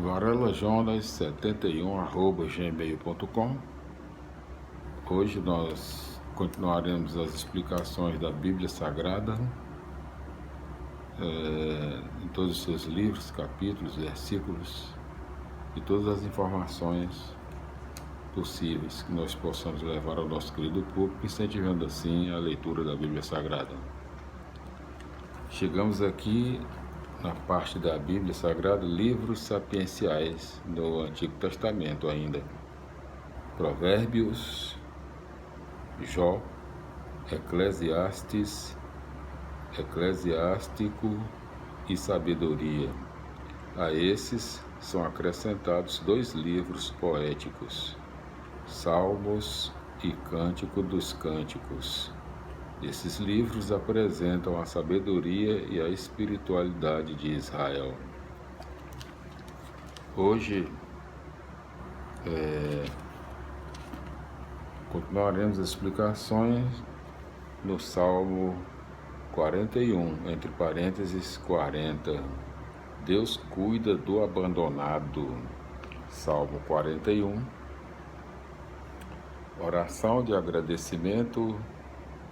varelajonas71@gmail.com. Hoje nós continuaremos as explicações da Bíblia Sagrada, em todos os seus livros, capítulos, versículos e todas as informações possíveis que nós possamos levar ao nosso querido público, incentivando assim a leitura da Bíblia Sagrada. Chegamos aqui na parte da Bíblia Sagrada, livros sapienciais do Antigo Testamento ainda. Provérbios, Jó, Eclesiastes, Eclesiástico e Sabedoria. A esses são acrescentados 2 livros poéticos, Salmos e Cântico dos Cânticos. Esses livros apresentam a sabedoria e a espiritualidade de Israel. Hoje, continuaremos as explicações no Salmo 41, entre parênteses 40. Deus cuida do abandonado. Salmo 41. Oração de agradecimento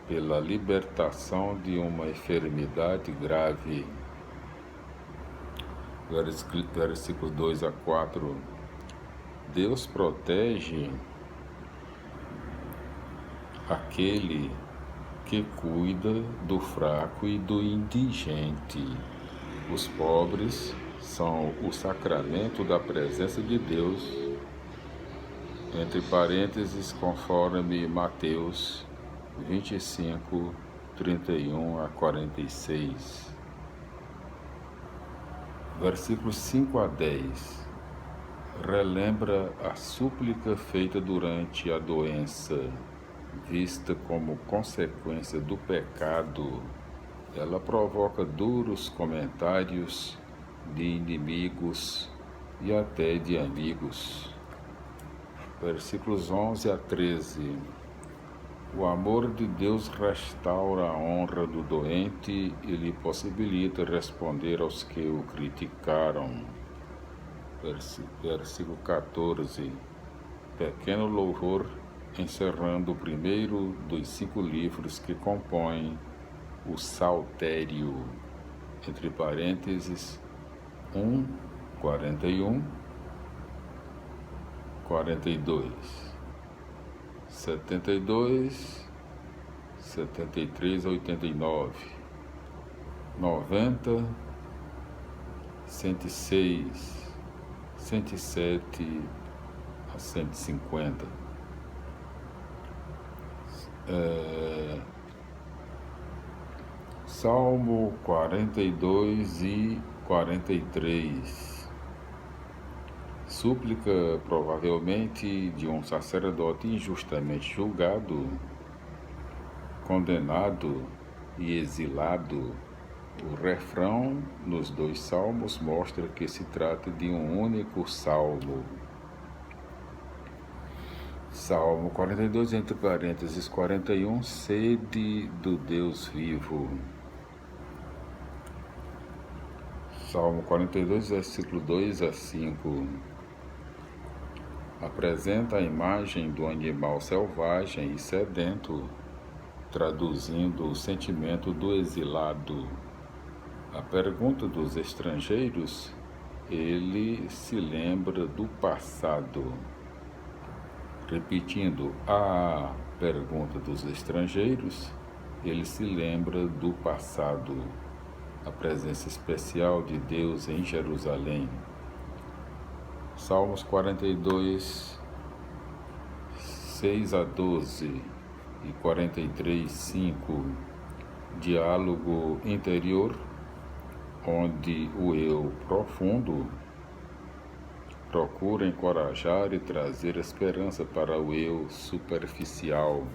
pela libertação de uma enfermidade grave. Versículos 2 a 4. Deus protege aquele que cuida do fraco e do indigente. Os pobres são o sacramento da presença de Deus, entre parênteses, conforme Mateus 25, 31 a 46. Versículos 5 a 10. Relembra a súplica feita durante a doença, vista como consequência do pecado. Ela provoca duros comentários de inimigos e até de amigos. Versículos 11 a 13. O amor de Deus restaura a honra do doente e lhe possibilita responder aos que o criticaram. Versículo 14. Pequeno louvor, encerrando o primeiro dos 5 livros que compõem o Saltério, entre parênteses 1, 41, 42, 72, 73 a 89, 90, 106, 107 a 150. Salmo 42 e 43. Súplica, provavelmente, de um sacerdote injustamente julgado, condenado e exilado. O refrão nos 2 salmos mostra que se trata de um único salmo. Salmo 42, entre parênteses 41, sede do Deus vivo. Salmo 42, versículo 2 a 5. Apresenta a imagem do animal selvagem e sedento, traduzindo o sentimento do exilado. A pergunta dos estrangeiros, ele se lembra do passado. Repetindo a pergunta dos estrangeiros, ele se lembra do passado. A presença especial de Deus em Jerusalém. Salmos 42, 6 a 12 e 43, 5. Diálogo interior, onde o eu profundo procura encorajar e trazer esperança para o eu superficial.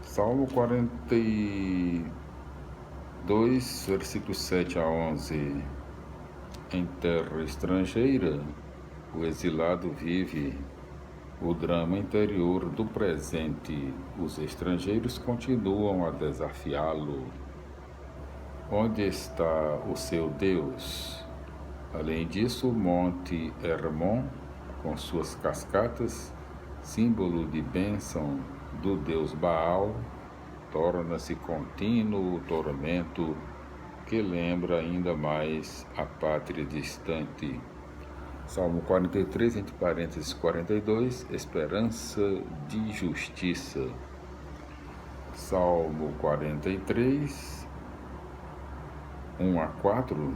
Salmo 42, versículos 7 a 11. Em terra estrangeira, o exilado vive o drama interior do presente. Os estrangeiros continuam a desafiá-lo. Onde está o seu Deus? Além disso, o Monte Hermon, com suas cascatas, símbolo de bênção do deus Baal, torna-se contínuo tormento que lembra ainda mais a pátria distante. Salmo 43, entre parênteses 42, esperança de justiça. Salmo 43, 1 a 4,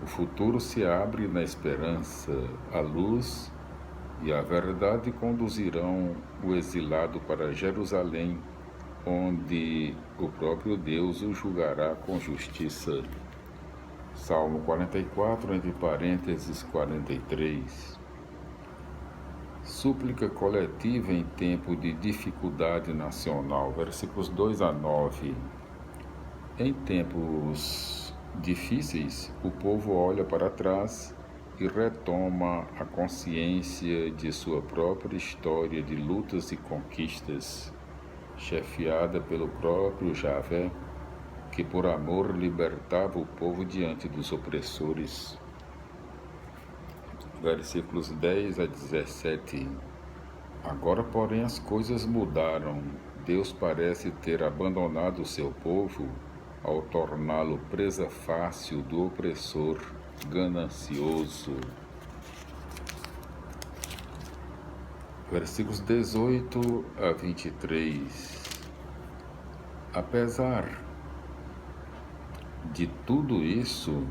o futuro se abre na esperança, a luz e a verdade conduzirão o exilado para Jerusalém, onde o próprio Deus o julgará com justiça. Salmo 44, entre parênteses 43. Súplica coletiva em tempo de dificuldade nacional, versículos 2 a 9. Em tempos difíceis, o povo olha para trás e retoma a consciência de sua própria história de lutas e conquistas, chefiada pelo próprio Javé, que por amor libertava o povo diante dos opressores. Versículos 10 a 17. Agora, porém, as coisas mudaram. Deus parece ter abandonado o seu povo ao torná-lo presa fácil do opressor ganancioso. Versículos 18 a 23. Apesar de tudo isso,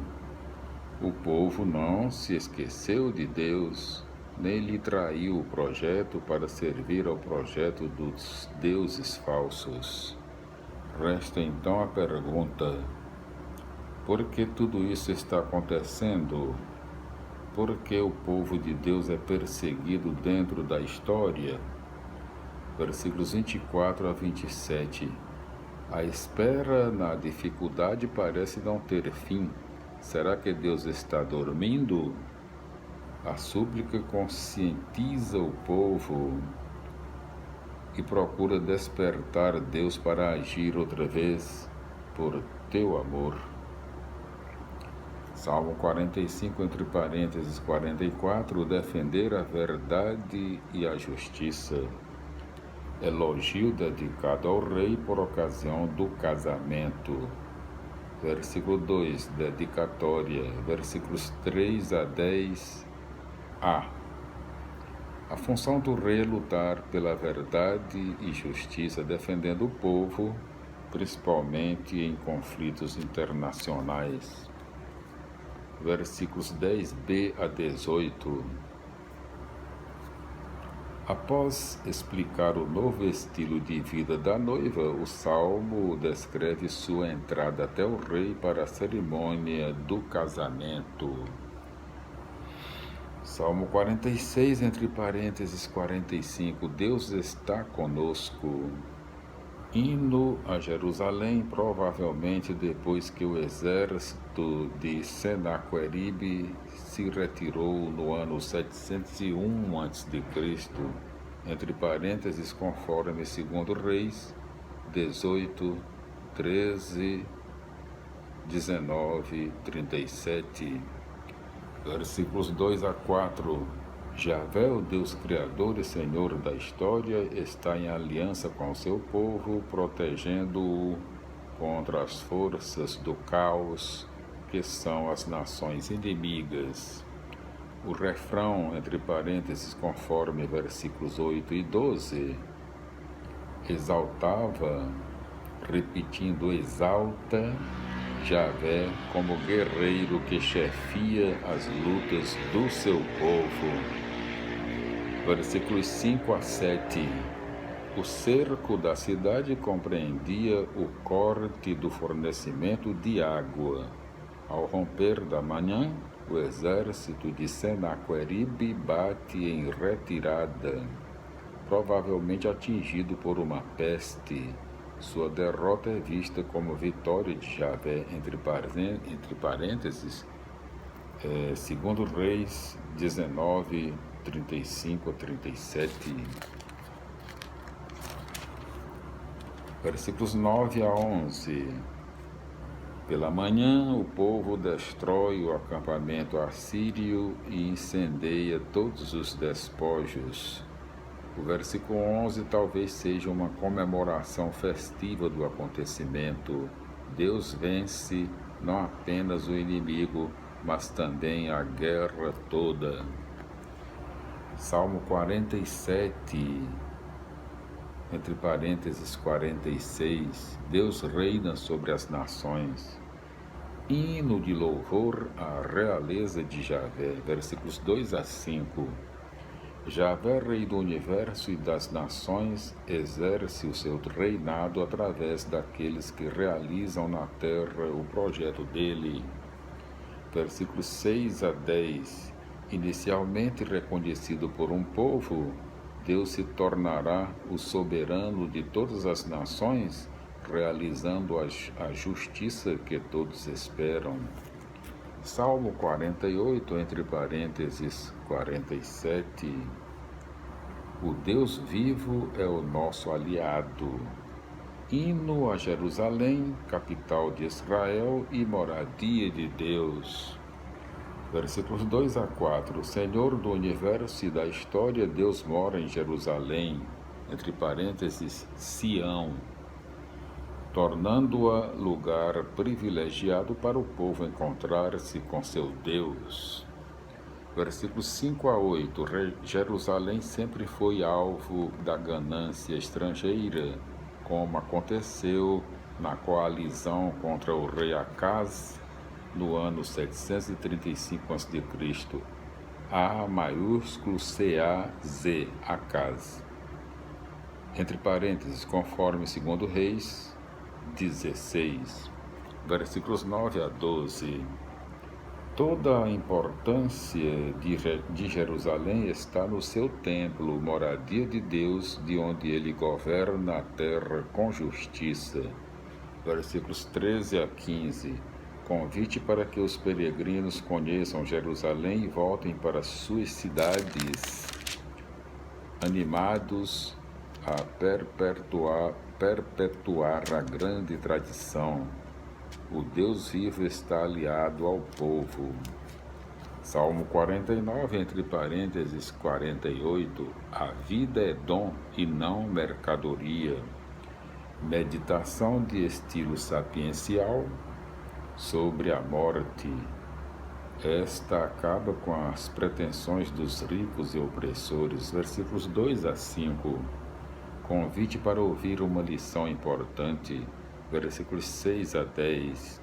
o povo não se esqueceu de Deus, nem lhe traiu o projeto para servir ao projeto dos deuses falsos. Resta então a pergunta: por que tudo isso está acontecendo? Por que o povo de Deus é perseguido dentro da história? Versículos 24 a 27. A espera na dificuldade parece não ter fim. Será que Deus está dormindo? A súplica conscientiza o povo e procura despertar Deus para agir outra vez por teu amor. Salmo 45, entre parênteses 44, defender a verdade e a justiça. Elogio dedicado ao rei por ocasião do casamento. Versículo 2, dedicatória. Versículos 3 a 10. A função do rei é lutar pela verdade e justiça, defendendo o povo, principalmente em conflitos internacionais. Versículos 10b a 18. Após explicar o novo estilo de vida da noiva, o Salmo descreve sua entrada até o rei para a cerimônia do casamento. Salmo 46, entre parênteses 45, Deus está conosco. Hino a Jerusalém, provavelmente depois que o exército de Senaqueribe se retirou no ano 701 a.C., entre parênteses, conforme 2 Reis 18, 13, 19, 37. Versículos 2 a 4. Javé, o Deus Criador e Senhor da história, está em aliança com o seu povo, protegendo-o contra as forças do caos, que são as nações inimigas. O refrão, entre parênteses, conforme versículos 8 e 12, exaltava, repetindo, exalta Javé como guerreiro que chefia as lutas do seu povo. Versículos 5 a 7. O cerco da cidade compreendia o corte do fornecimento de água. Ao romper da manhã, o exército de Senaqueribe bate em retirada, provavelmente atingido por uma peste. Sua derrota é vista como vitória de Javé, entre parênteses, 2 Reis 19, 35 a 37. Versículos 9 a 11. Pela manhã, o povo destrói o acampamento assírio e incendeia todos os despojos. O versículo 11 talvez seja uma comemoração festiva do acontecimento. Deus vence não apenas o inimigo, mas também a guerra toda. Salmo 47, entre parênteses 46, Deus reina sobre as nações. Hino de louvor à realeza de Javé, versículos 2 a 5. Javé, Rei do universo e das nações, exerce o seu reinado através daqueles que realizam na terra o projeto dele. Versículos 6 a 10. Inicialmente reconhecido por um povo, Deus se tornará o soberano de todas as nações, realizando a justiça que todos esperam. Salmo 48, entre parênteses 47. O Deus vivo é o nosso aliado. Hino a Jerusalém, capital de Israel e moradia de Deus. Versículos 2 a 4. Senhor do universo e da história, Deus mora em Jerusalém, entre parênteses, Sião, tornando-a lugar privilegiado para o povo encontrar-se com seu Deus. Versículos 5 a 8. Jerusalém sempre foi alvo da ganância estrangeira, como aconteceu na coalizão contra o rei Acaz no ano 735 a.C. A maiúsculo C-A-Z, Acaz. Entre parênteses, conforme 2 Reis 16, versículos 9 a 12. Toda a importância de Jerusalém está no seu templo, moradia de Deus, de onde ele governa a terra com justiça. Versículos 13 a 15. Convite para que os peregrinos conheçam Jerusalém e voltem para suas cidades, animados a perpetuar a grande tradição. O Deus vivo está aliado ao povo. Salmo 49, entre parênteses 48. A vida é dom e não mercadoria. Meditação de estilo sapiencial sobre a morte. Esta acaba com as pretensões dos ricos e opressores. Versículos 2 a 5. Convite para ouvir uma lição importante. Versículos 6 a 10.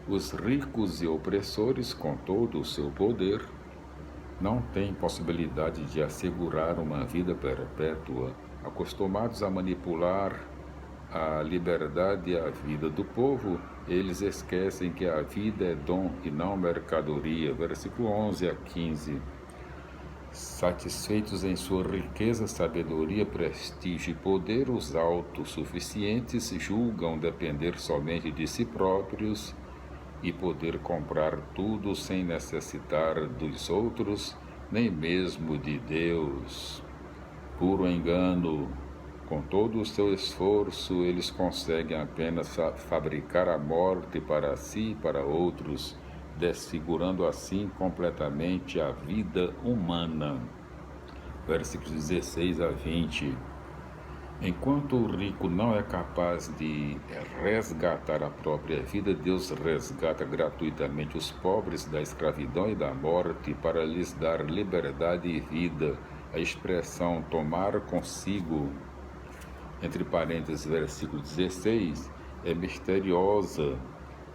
Os ricos e opressores, com todo o seu poder, não têm possibilidade de assegurar uma vida perpétua. Acostumados a manipular a liberdade e a vida do povo, eles esquecem que a vida é dom e não mercadoria. Versículo 11 a 15. Satisfeitos em sua riqueza, sabedoria, prestígio e poder, os autossuficientes julgam depender somente de si próprios e poder comprar tudo sem necessitar dos outros, nem mesmo de Deus. Puro engano. Com todo o seu esforço, eles conseguem apenas fabricar a morte para si e para outros, desfigurando assim completamente a vida humana. Versículos 16 a 20. Enquanto o rico não é capaz de resgatar a própria vida, Deus resgata gratuitamente os pobres da escravidão e da morte para lhes dar liberdade e vida. A expressão tomar consigo, entre parênteses, versículo 16, é misteriosa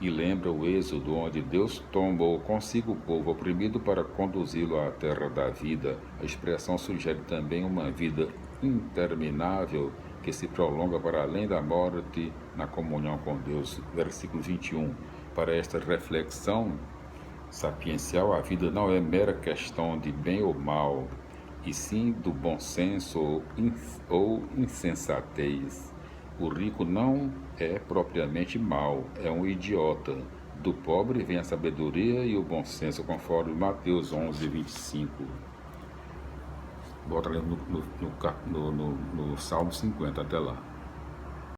e lembra o Êxodo, onde Deus tomou consigo o povo oprimido para conduzi-lo à terra da vida. A expressão sugere também uma vida interminável que se prolonga para além da morte na comunhão com Deus. Versículo 21. Para esta reflexão sapiencial, a vida não é mera questão de bem ou mal, e sim do bom senso ou insensatez. O rico não é propriamente mau, é um idiota. Do pobre vem a sabedoria e o bom senso, conforme Mateus 11, 25. Bota ali no Salmo 50, até lá.